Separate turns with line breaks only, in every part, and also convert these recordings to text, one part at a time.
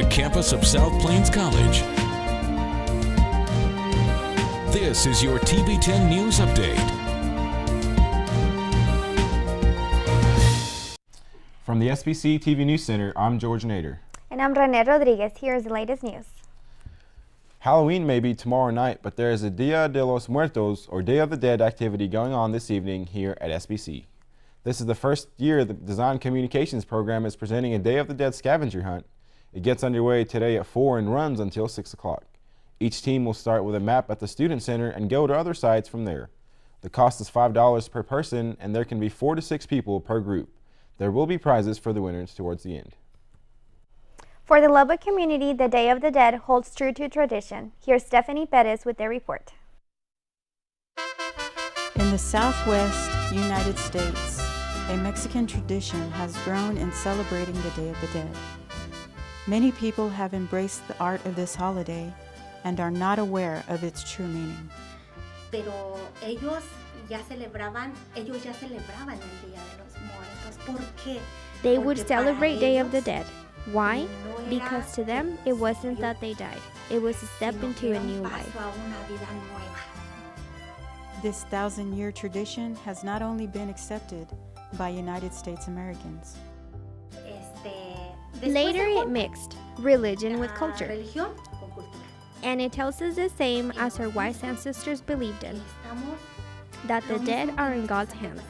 campus of South Plains College. This is your TV10 News Update.
From the SPC TV News Center, I'm George Nader.
And I'm Renee Rodriguez. Here's the latest news.
Halloween may be tomorrow night, but there is a Dia de los Muertos, or Day of the Dead, activity going on this evening here at SPC. This is the first year the Design Communications program is presenting a Day of the Dead scavenger hunt. It gets underway today at 4 and runs until 6 o'clock. Each team will start with a map at the Student Center and go to other sites from there. The cost is $5 per person, and there can be 4 to 6 people per group. There will be prizes for the winners towards the end.
For the Lubbock community, the Day of the Dead holds true to tradition. Here's Stephanie Perez with their report.
In the Southwest United States, a Mexican tradition has grown in celebrating the Day of the Dead. Many people have embraced the art of this holiday and are not aware of its true meaning.
Pero ellos ya celebraban el Día de los Muertos. ¿Por qué?
They would celebrate Day of the Dead. Why? Because to them, it wasn't that they died. It was a step into a new life.
This 1,000-year tradition has not only been accepted by United States Americans.
Later, it mixed religion with culture. And it tells us the same as our wise ancestors believed in, that the dead are in God's hands.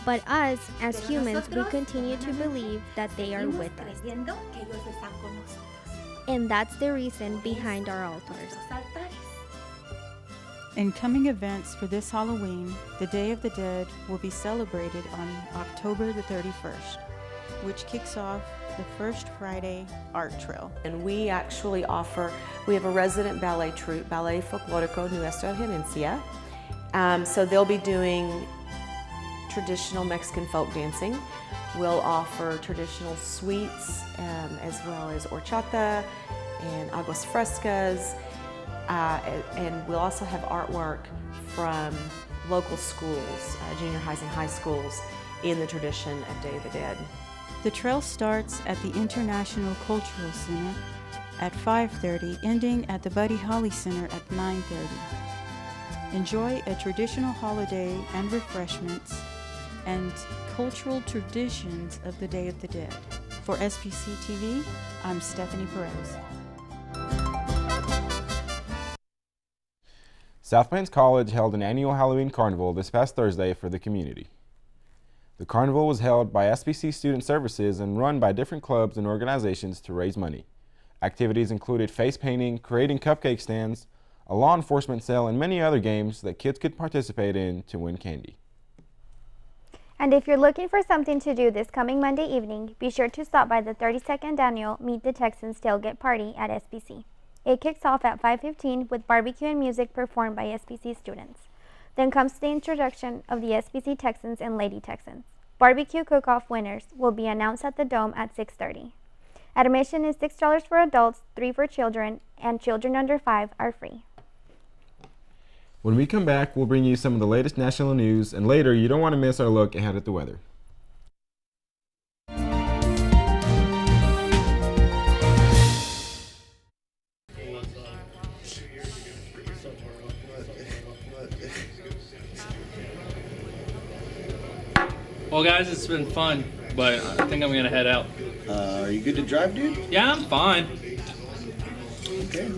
But us, as humans, we continue to believe that they are with us. And that's the reason behind our altars.
In coming events for this Halloween, the Day of the Dead will be celebrated on October the 31st, which kicks off the First Friday Art Trail.
And we actually we have a resident ballet troupe, Ballet Folclórico Nuestra Gerencia. So they'll be doing traditional Mexican folk dancing. We'll offer traditional sweets as well as horchata and aguas frescas. And we'll also have artwork from local schools, junior highs and high schools, in the tradition of Day of the Dead.
The trail starts at the International Cultural Center at 5:30, ending at the Buddy Holly Center at 9:30. Enjoy a traditional holiday and refreshments and cultural traditions of the Day of the Dead. For SPC TV, I'm Stephanie Perez.
South Plains College held an annual Halloween carnival this past Thursday for the community. The carnival was held by SPC Student Services and run by different clubs and organizations to raise money. Activities included face painting, creating cupcake stands, a law enforcement cell, and many other games that kids could participate in to win candy.
And if you're looking for something to do this coming Monday evening, be sure to stop by the 32nd Annual Meet the Texans Tailgate Party at SPC. It kicks off at 5:15 with barbecue and music performed by SPC students. Then comes the introduction of the SPC Texans and Lady Texans. Barbecue cook-off winners will be announced at the Dome at 6:30. Admission is $6 for adults, $3 for children, and children under 5 are free.
When we come back, we'll bring you some of the latest national news, and later you don't want to miss our look ahead at the weather.
Well, guys, it's been fun, but I think I'm gonna head out.
Are you good to drive, dude?
Yeah, I'm fine.
Okay.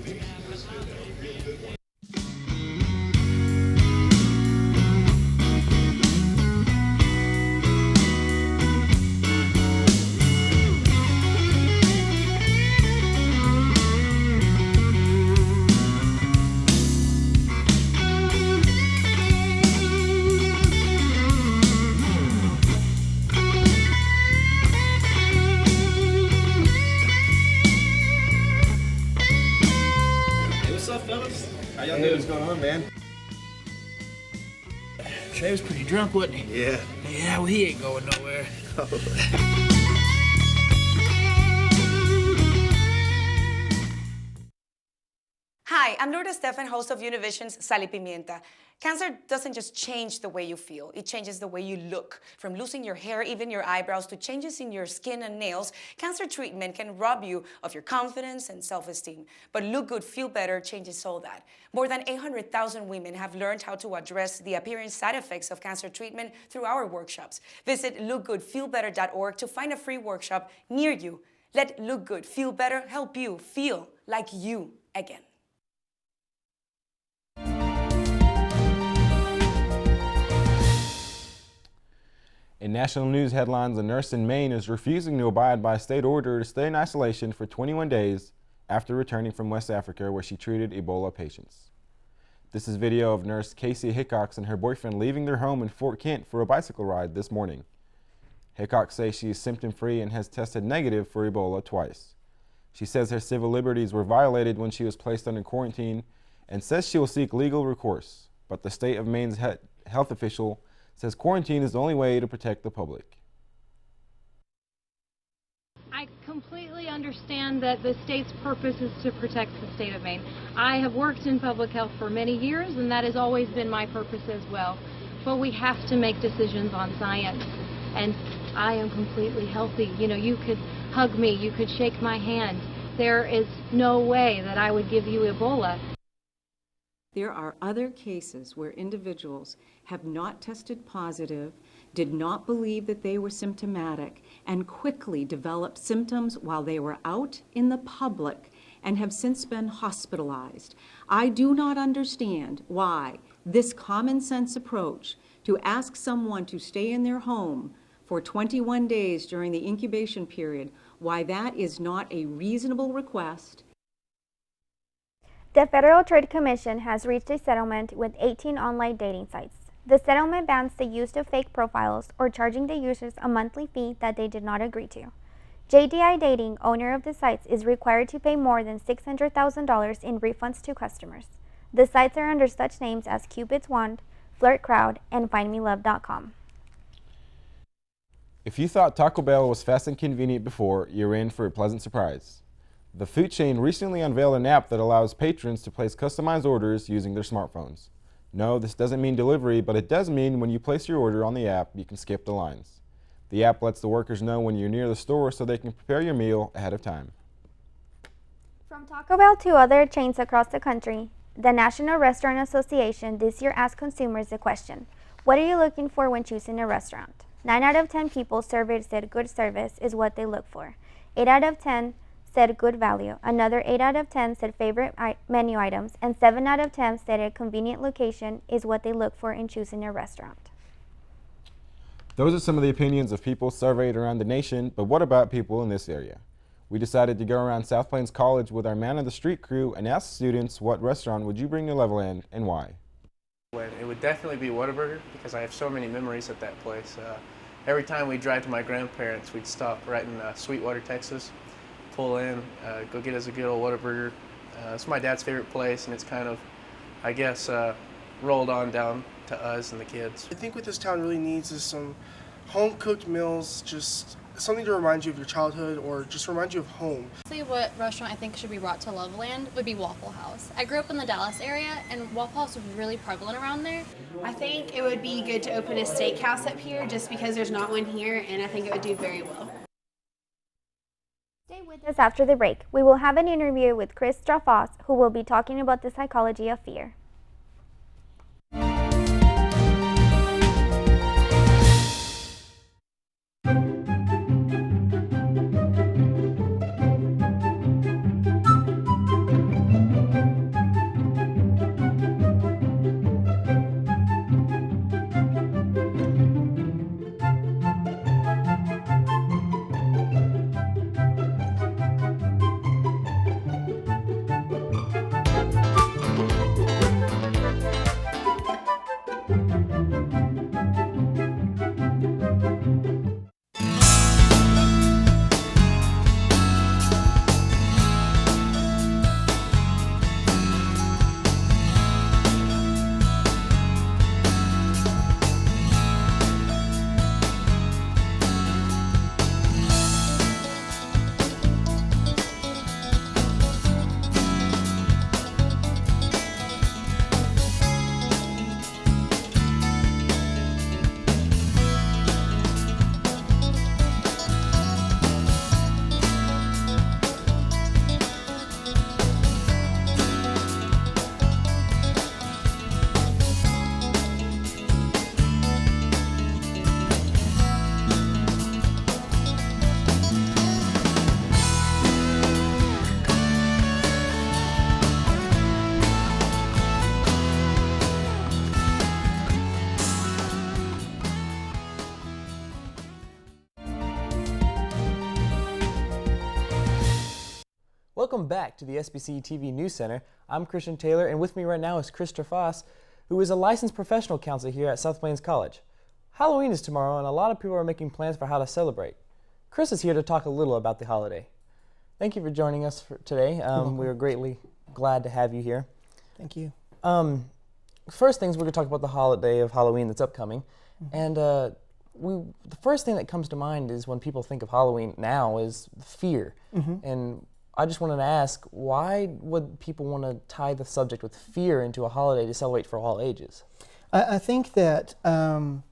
Hey, what's going on, man?
Trey was pretty drunk, wasn't he? Yeah.
Yeah, well, he ain't going nowhere.
Hi, Hi, I'm Lourdes Stefan, host of Univision's Sal y Pimienta. Cancer doesn't just change the way you feel, it changes the way you look. From losing your hair, even your eyebrows, to changes in your skin and nails, cancer treatment can rob you of your confidence and self-esteem. But Look Good, Feel Better changes all that. More than 800,000 women have learned how to address the appearance side effects of cancer treatment through our workshops. Visit lookgoodfeelbetter.org to find a free workshop near you. Let Look Good, Feel Better help you feel like you again.
In national news headlines, a nurse in Maine is refusing to abide by a state order to stay in isolation for 21 days after returning from West Africa, where she treated Ebola patients. This is video of nurse Casey Hickox and her boyfriend leaving their home in Fort Kent for a bicycle ride this morning. Hickox says she is symptom-free and has tested negative for Ebola twice. She says her civil liberties were violated when she was placed under quarantine and says she will seek legal recourse, but the state of Maine's health official says quarantine is the only way to protect the public.
I completely understand that the state's purpose is to protect the state of Maine. I have worked in public health for many years, and that has always been my purpose as well. But we have to make decisions on science, and I am completely healthy. You know, you could hug me, you could shake my hand. There is no way that I would give you Ebola.
There are other cases where individuals have not tested positive, did not believe that they were symptomatic, and quickly developed symptoms while they were out in the public and have since been hospitalized. I do not understand why this common sense approach to ask someone to stay in their home for 21 days during the incubation period, why that is not a reasonable request.
The Federal Trade Commission has reached a settlement with 18 online dating sites. The settlement bans the use of fake profiles or charging the users a monthly fee that they did not agree to. JDI Dating, owner of the sites, is required to pay more than $600,000 in refunds to customers. The sites are under such names as Cupid's Wand, Flirt Crowd, and FindMeLove.com.
If you thought Taco Bell was fast and convenient before, you're in for a pleasant surprise. The food chain recently unveiled an app that allows patrons to place customized orders using their smartphones. No, this doesn't mean delivery, but it does mean when you place your order on the app, you can skip the lines. The app lets the workers know when you're near the store so they can prepare your meal ahead of time.
From Taco Bell to other chains across the country, the National Restaurant Association this year asked consumers the question, what are you looking for when choosing a restaurant? 9 out of 10 people surveyed said good service is what they look for. 8 out of 10 said good value. Another 8 out of 10 said favorite menu items, and 7 out of 10 said a convenient location is what they look for in choosing a restaurant.
Those are some of the opinions of people surveyed around the nation, but what about people in this area? We decided to go around South Plains College with our Man of the Street crew and ask students what restaurant would you bring to Levelland and why.
It would definitely be Whataburger because I have so many memories at that place. Every time we drive to my grandparents, we'd stop right in Sweetwater, Texas, pull in, go get us a good old Whataburger. It's my dad's favorite place, and it's kind of, I guess, rolled on down to us and the kids.
I think what this town really needs is some home-cooked meals, just something to remind you of your childhood or just remind you of home.
What restaurant I think should be brought to Loveland would be Waffle House. I grew up in the Dallas area, and Waffle House was really prevalent around there.
I think it would be good to open a steakhouse up here just because there's not one here, and I think it would do very well.
Stay with us after the break. We will have an interview with Chris Strafos, who will be talking about the psychology of fear.
Welcome back to the SPC TV News Center. I'm Christian Taylor, and with me right now is Christopher Foss, who is a licensed professional counselor here at South Plains College. Halloween is tomorrow, and a lot of people are making plans for how to celebrate. Chris is here to talk a little about the holiday. Thank you for joining us today. We are greatly glad to have you here.
Thank you.
First things, we're going to talk about the holiday of Halloween that's upcoming. And the first thing that comes to mind is when people think of Halloween now is fear. And I just wanted to ask, why would people want to tie the subject with fear into a holiday to celebrate for all ages?
I think that our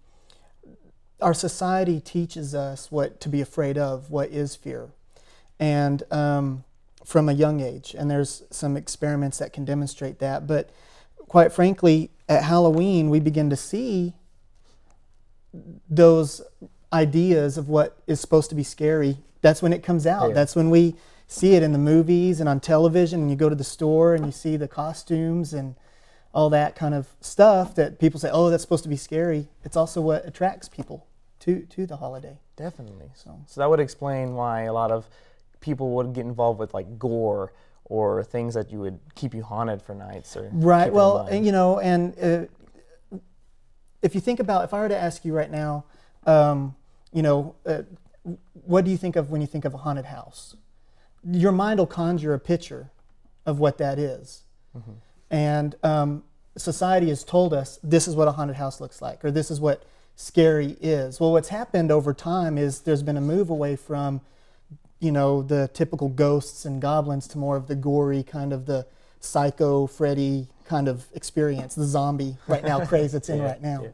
society teaches us what to be afraid of, what is fear, and from a young age. And there's some experiments that can demonstrate that. But quite frankly, at Halloween, we begin to see those ideas of what is supposed to be scary. That's when it comes out. That's when we see it in the movies and on television, and you go to the store and you see the costumes and all that kind of stuff that people say, oh, that's supposed to be scary. It's also what attracts people to the holiday.
Definitely. So that would explain why a lot of people would get involved with like gore or things that you would keep you haunted for nights. Or
right. Well, and, you know, and if you think about, if I were to ask you right now, you know, what do you think of when you think of a haunted house? Your mind will conjure a picture of what that is. And society has told us this is what a haunted house looks like, or this is what scary is. Well, what's happened over time is there's been a move away from, you know, the typical ghosts and goblins to more of the gory kind of the Psycho Freddy kind of experience, the zombie right now craze that's in right now.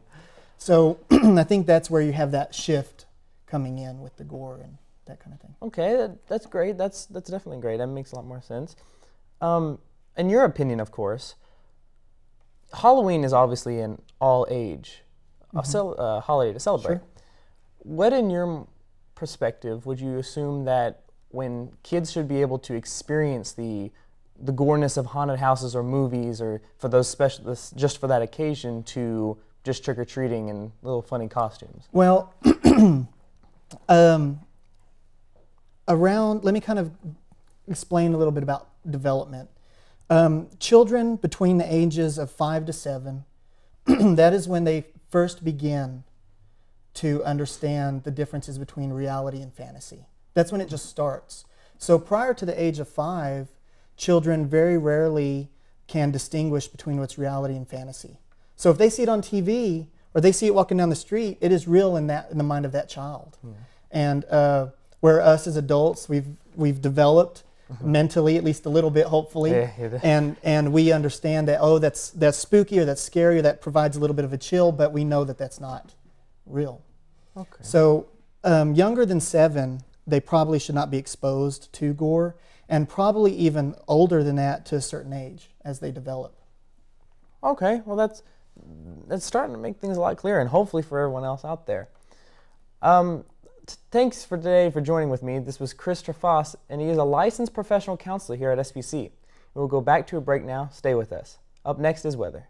So I think that's where you have that shift coming in with the gore and that kind of thing.
Okay, that's great. That's definitely great. That makes a lot more sense. In your opinion, of course, Halloween is obviously an all-age holiday to celebrate.
Sure.
What, in your perspective, would you assume that when kids should be able to experience the goreness of haunted houses or movies, or for those special, just for that occasion, to just trick-or-treating and little funny costumes?
Well, let me kind of explain a little bit about development. Children between the ages of 5 to 7, that is when they first begin to understand the differences between reality and fantasy. That's when it just starts. So prior to the age of 5, children very rarely can distinguish between what's reality and fantasy. So if they see it on TV or they see it walking down the street, it is real in the mind of that child. And where us as adults, we've developed mentally, at least a little bit, hopefully, and we understand that, oh, that's spooky or that's scary or that provides a little bit of a chill, but we know that that's not real.
Okay.
So younger than 7, they probably should not be exposed to gore, and probably even older than that to a certain age as they develop.
Okay, well that's starting to make things a lot clearer, and hopefully for everyone else out there. Thanks for today for joining with me. This was Christopher Foss, and he is a licensed professional counselor here at SPC. We'll go back to a break now. Stay with us. Up next is weather.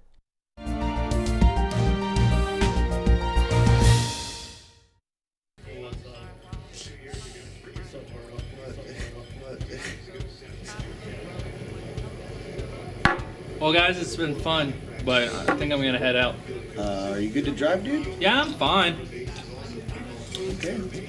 Well, guys, it's been fun, but I think I'm gonna head out.
Are you good to drive, dude?
Yeah, I'm fine.
Okay.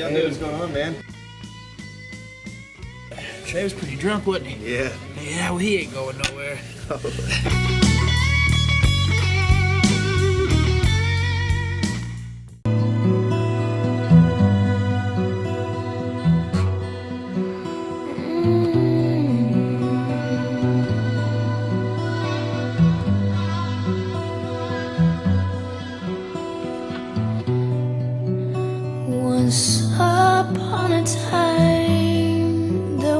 Hey, what's going on, man? Trey was pretty drunk, wasn't he? Yeah. Yeah, well, he ain't going nowhere.
Once upon a time, there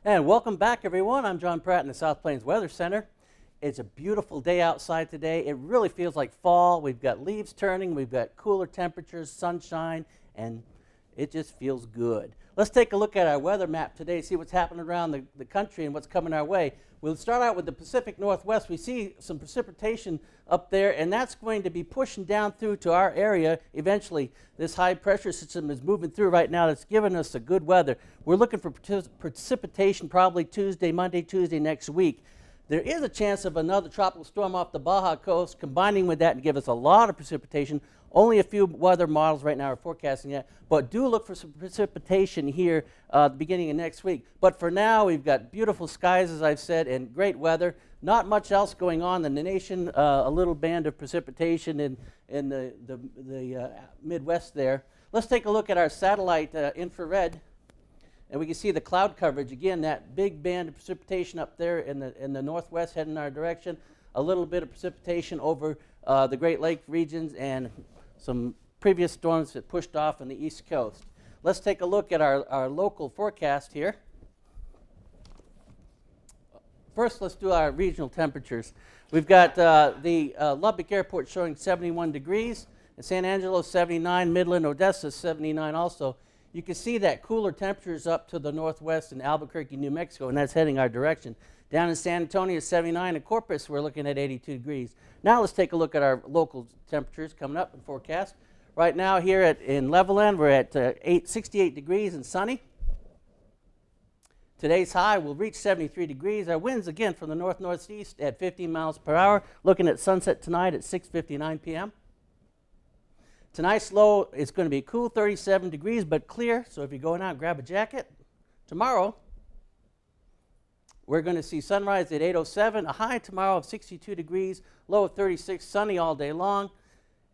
And welcome back, everyone. I'm John Pratt in the South Plains Weather Center. It's a beautiful day outside today. It really feels like fall. We've got leaves turning, we've got cooler temperatures, sunshine, and it just feels good. Let's take a look at our weather map today, see what's happening around the country and what's coming our way. We'll start out with the Pacific Northwest. We see some precipitation up there, and that's going to be pushing down through to our area eventually. This high pressure system is moving through right now. That's giving us a good weather. We're looking for precipitation probably Monday, Tuesday next week. There is a chance of another tropical storm off the Baja coast combining with that and give us a lot of precipitation. Only a few weather models right now are forecasting that, but do look for some precipitation here at the beginning of next week. But for now, we've got beautiful skies, as I've said, and great weather. Not much else going on in the nation. A little band of precipitation in the Midwest there. Let's take a look at our satellite infrared, and we can see the cloud coverage. Again, that big band of precipitation up there in the northwest heading our direction. A little bit of precipitation over the Great Lakes regions and some previous storms that pushed off on the East Coast. Let's take a look at our local forecast here. First, let's do our regional temperatures. We've got the Lubbock Airport showing 71 degrees, and San Angelo 79, Midland, Odessa 79 also. You can see that cooler temperatures up to the northwest in Albuquerque, New Mexico, and that's heading our direction. Down in San Antonio, 79. In Corpus, we're looking at 82 degrees. Now let's take a look at our local temperatures coming up in forecast. Right now here in Levelland, we're at 68 degrees and sunny. Today's high will reach 73 degrees. Our winds, again, from the north-northeast at 15 miles per hour. Looking at sunset tonight at 6:59 p.m. Tonight's low is going to be cool, 37 degrees, but clear. So if you're going out, grab a jacket. Tomorrow, we're going to see sunrise at 8:07, a high tomorrow of 62 degrees, low of 36, sunny all day long.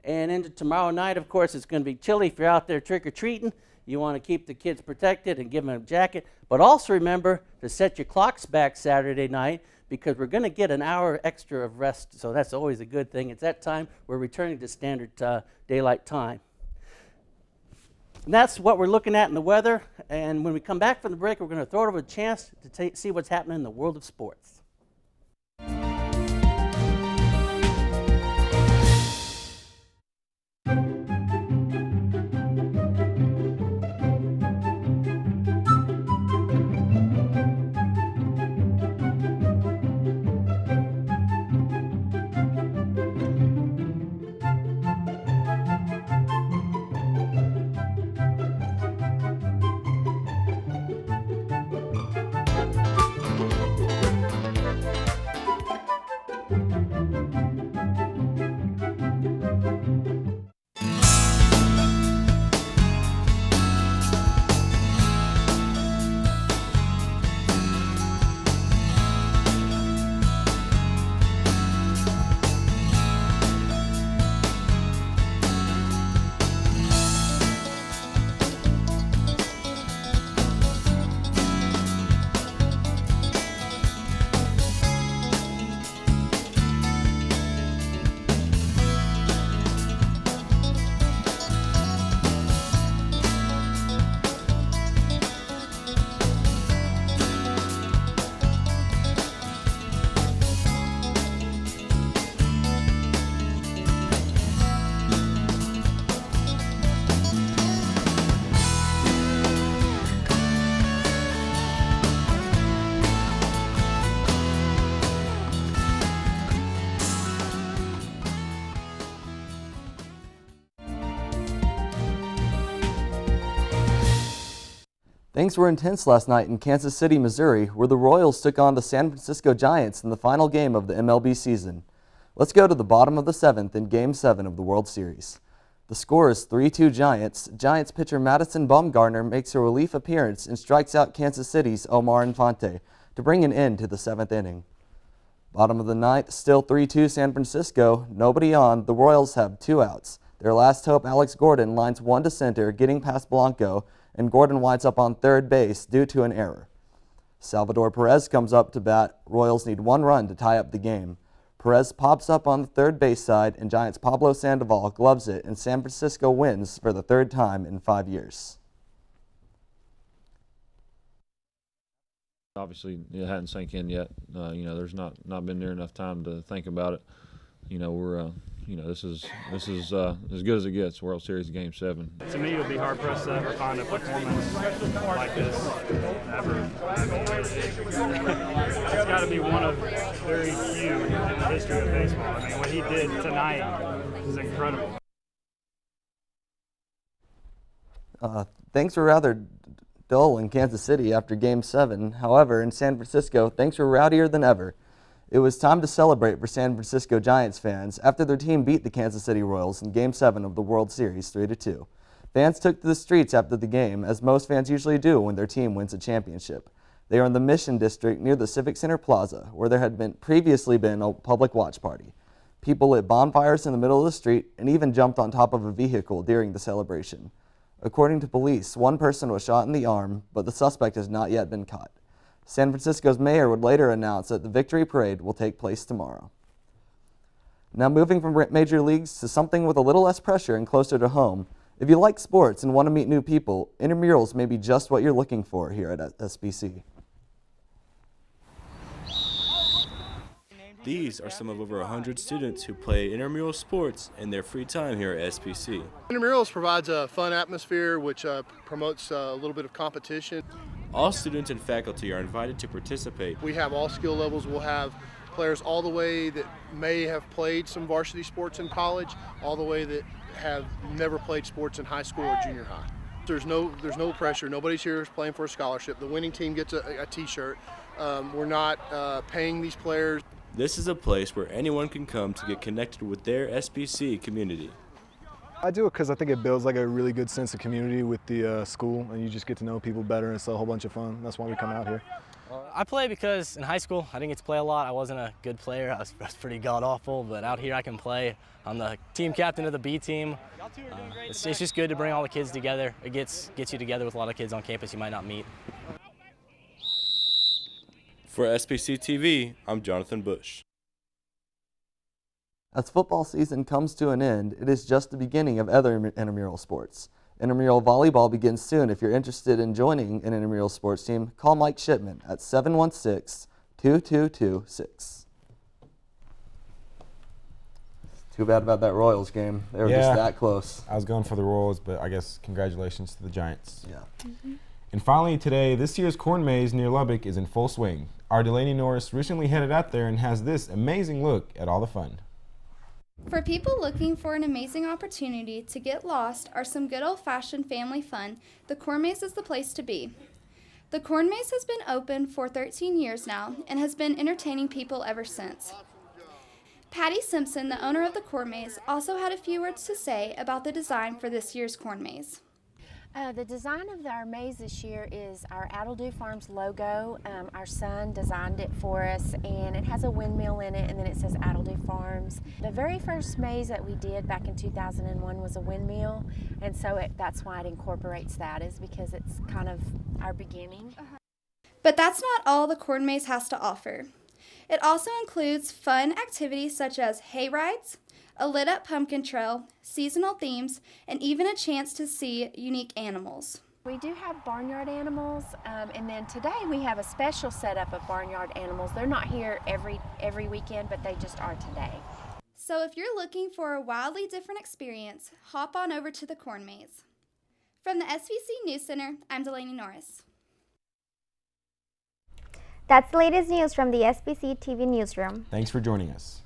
And into tomorrow night, of course, it's going to be chilly. If you're out there trick-or-treating, you want to keep the kids protected and give them a jacket. But also remember to set your clocks back Saturday night because we're going to get an hour extra of rest. So that's always a good thing. It's that time we're returning to standard daylight time. And that's what we're looking at in the weather. And when we come back from the break, we're going to throw it over a chance to see what's happening in the world of sports.
Things were intense last night in Kansas City, Missouri, where the Royals took on the San Francisco Giants in the final game of the MLB season. Let's go to the bottom of the seventh in Game 7 of the World Series. The score is 3-2 Giants. Giants pitcher Madison Bumgarner makes a relief appearance and strikes out Kansas City's Omar Infante to bring an end to the seventh inning. Bottom of the ninth, still 3-2 San Francisco. Nobody on. The Royals have 2 outs. Their last hope, Alex Gordon, lines one to center, getting past Blanco, and Gordon winds up on third base due to an error. Salvador Perez comes up to bat. Royals need 1 run to tie up the game. Perez pops up on the third base side, and Giants' Pablo Sandoval gloves it, and San Francisco wins for the 3rd time in 5 years.
Obviously, it hadn't sank in yet. There's not been near enough time to think about it. We're this is as good as it gets. World Series Game 7.
To me, you'll be hard pressed to ever find a performance like this ever. It's got to be one of very few in the history of baseball. I mean, what he did tonight is incredible.
Things were rather dull in Kansas City after Game 7. However, in San Francisco, things were rowdier than ever. It was time to celebrate for San Francisco Giants fans after their team beat the Kansas City Royals in Game 7 of the World Series 3-2. Fans took to the streets after the game, as most fans usually do when their team wins a championship. They are in the Mission District near the Civic Center Plaza, where there had previously been a public watch party. People lit bonfires in the middle of the street and even jumped on top of a vehicle during the celebration. According to police, one person was shot in the arm, but the suspect has not yet been caught. San Francisco's mayor would later announce that the victory parade will take place tomorrow. Now moving from major leagues to something with a little less pressure and closer to home, if you like sports and want to meet new people, intramurals may be just what you're looking for here at SPC.
These are some of over 100 students who play intramural sports in their free time here at SPC.
Intramurals provides a fun atmosphere which promotes a little bit of competition.
All students and faculty are invited to participate.
We have all skill levels. We'll have players all the way that may have played some varsity sports in college, all the way that have never played sports in high school or junior high. There's no pressure. Nobody's here is playing for a scholarship. The winning team gets a t-shirt. We're not paying these players.
This is a place where anyone can come to get connected with their SPC community.
I do it because I think it builds like a really good sense of community with the school, and you just get to know people better, and it's a whole bunch of fun. That's why we come out here.
I play because in high school I didn't get to play a lot. I wasn't a good player. I was pretty god-awful, but out here I can play. I'm the team captain of the B team. It's just good to bring all the kids together. It gets you together with a lot of kids on campus you might not meet.
For SPC TV, I'm Jonathan Bush.
As football season comes to an end, it is just the beginning of other intramural sports. Intramural volleyball begins soon. If you're interested in joining an intramural sports team, call Mike Shipman at 716-2226. Too bad about that Royals game. They were just that close.
I was going for the Royals, but I guess congratulations to the Giants.
Yeah.
And finally today, this year's corn maze near Lubbock is in full swing. Our Delaney Norris recently headed out there and has this amazing look at all the fun.
For people looking for an amazing opportunity to get lost or some good old-fashioned family fun, the corn maze is the place to be. The corn maze has been open for 13 years now and has been entertaining people ever since. Patty Simpson, the owner of the corn maze, also had a few words to say about the design for this year's corn maze.
The design of our maze this year is our Addledew Farms logo. Our son designed it for us, and it has a windmill in it, and then it says Addledew Farms. The very first maze that we did back in 2001 was a windmill, and so that's why it incorporates that, is because it's kind of our beginning.
But that's not all the corn maze has to offer. It also includes fun activities such as hay rides, a lit-up pumpkin trail, seasonal themes, and even a chance to see unique animals.
We do have barnyard animals, and then today we have a special setup of barnyard animals. They're not here every weekend, but they just are today.
So if you're looking for a wildly different experience, hop on over to the corn maze. From the SPC News Center, I'm Delaney Norris.
That's the latest news from the SPC TV newsroom.
Thanks for joining us.